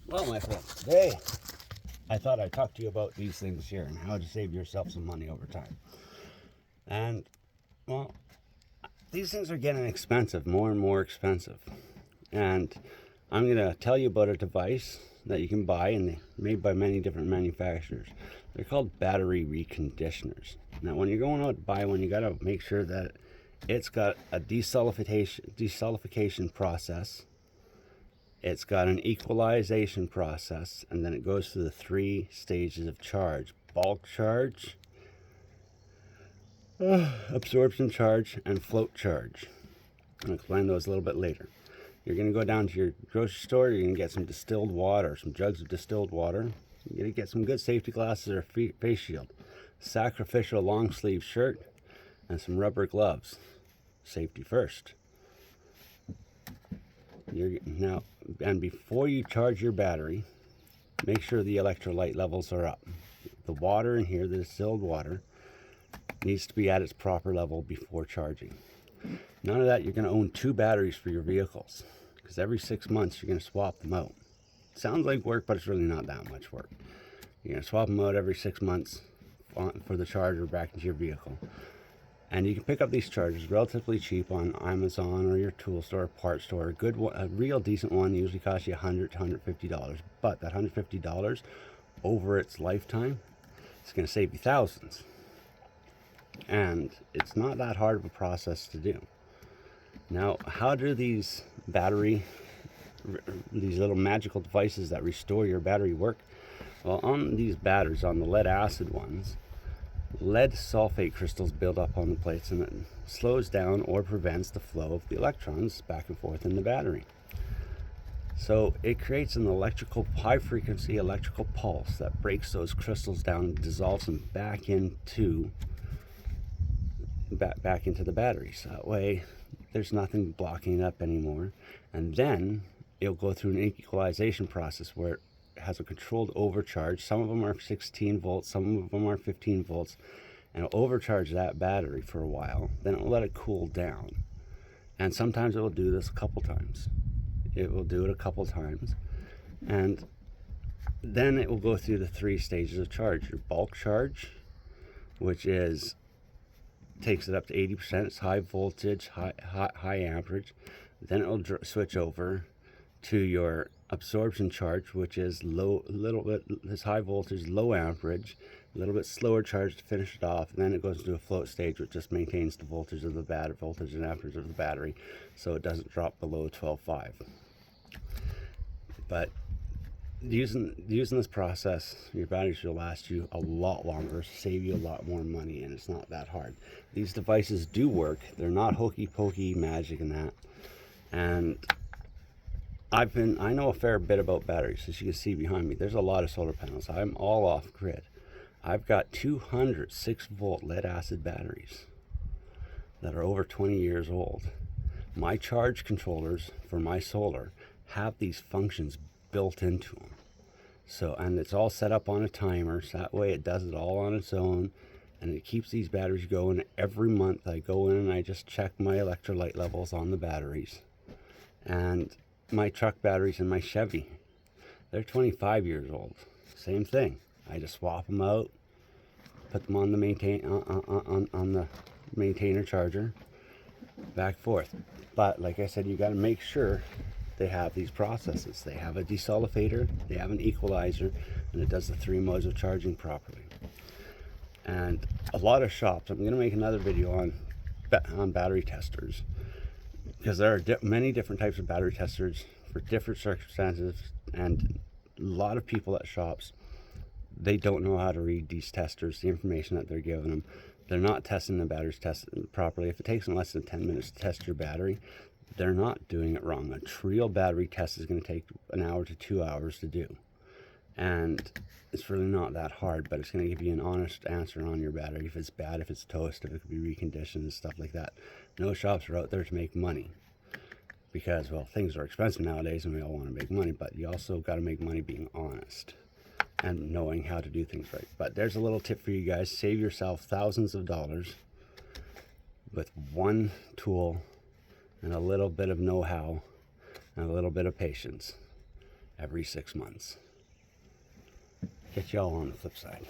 Well, my friend, today I thought I'd talk to you about these things here and how to save yourself some money over time. And, well, these things are getting expensive, more and more expensive. And I'm going to tell you about a device that you can buy and made by many different manufacturers. They're called battery reconditioners. Now, when you're going out to buy one, you got to make sure that it's got a desulfication process. It's got an equalization process, and then it goes through the 3 stages of charge: bulk charge, absorption charge, and float charge. I'll explain those a little bit later. You're going to go down to your grocery store, you're going to get some distilled water, some jugs of distilled water. You're going to get some good safety glasses or face shield, sacrificial long sleeve shirt, and some rubber gloves. Safety first. And before you charge your battery, make sure the electrolyte levels are up. The water in here, the distilled water, needs to be at its proper level before charging. None of that, you're going to own 2 batteries for your vehicles, because every 6 months you're going to swap them out. Sounds like work, but it's really not that much work. You're going to swap them out every 6 months for the charger back into your vehicle. And you can pick up these chargers relatively cheap on Amazon or your tool store, part store. A real decent one usually costs you $100 to $150. But that $150 over its lifetime, it's going to save you thousands. And it's not that hard of a process to do. Now, how do these little magical devices that restore your battery work? Well, on these batteries, on the lead acid ones, lead sulfate crystals build up on the plates, and it slows down or prevents the flow of the electrons back and forth in the battery. So it creates an high frequency electrical pulse that breaks those crystals down and dissolves them back into the batteries. That way there's nothing blocking it up anymore. And then it'll go through an equalization process where it has a controlled overcharge. Some of them are 16 volts, some of them are 15 volts, and it'll overcharge that battery for a while. Then it'll let it cool down. And sometimes it will do this a couple times. And then it will go through the 3 stages of charge. Your bulk charge, which takes it up to 80%. It's high voltage, high amperage. Then it will switch over to your absorption charge, which is high voltage, low amperage, a little bit slower charge to finish it off. And then it goes into a float stage, which just maintains the voltage of the battery, voltage and amperage of the battery, so it doesn't drop below 12.5. But using this process, your batteries will last you a lot longer, save you a lot more money, and it's not that hard. These devices do work. They're not hokey pokey magic and that. And I know a fair bit about batteries. As you can see behind me, there's a lot of solar panels. I'm all off grid. I've got 200 6-volt lead acid batteries that are over 20 years old. My charge controllers for my solar have these functions built into them. So, and it's all set up on a timer, so that way it does it all on its own, and it keeps these batteries going. Every month I go in and I just check my electrolyte levels on the batteries. And my truck batteries in my Chevy, they're 25 years old. Same thing. I just swap them out, put them on the the maintainer charger, back and forth. But like I said, you got to make sure they have these processes. They have a desulfator, they have an equalizer, and it does the 3 modes of charging properly. And a lot of shops, I'm going to make another video on battery testers, because there are many different types of battery testers for different circumstances, and a lot of people at shops, they don't know how to read these testers, the information that they're giving them. They're not testing the batteries properly. If it takes them less than 10 minutes to test your battery, they're not doing it wrong. A real battery test is going to take 1 hour to 2 hours to do. And it's really not that hard, but it's going to give you an honest answer on your battery. If it's bad, if it's toast, if it could be reconditioned and stuff like that. No shops are out there to make money, because, well, things are expensive nowadays and we all want to make money, but you also got to make money being honest and knowing how to do things right. But there's a little tip for you guys. Save yourself thousands of dollars with one tool and a little bit of know-how and a little bit of patience. every 6 months. Catch y'all on the flip side.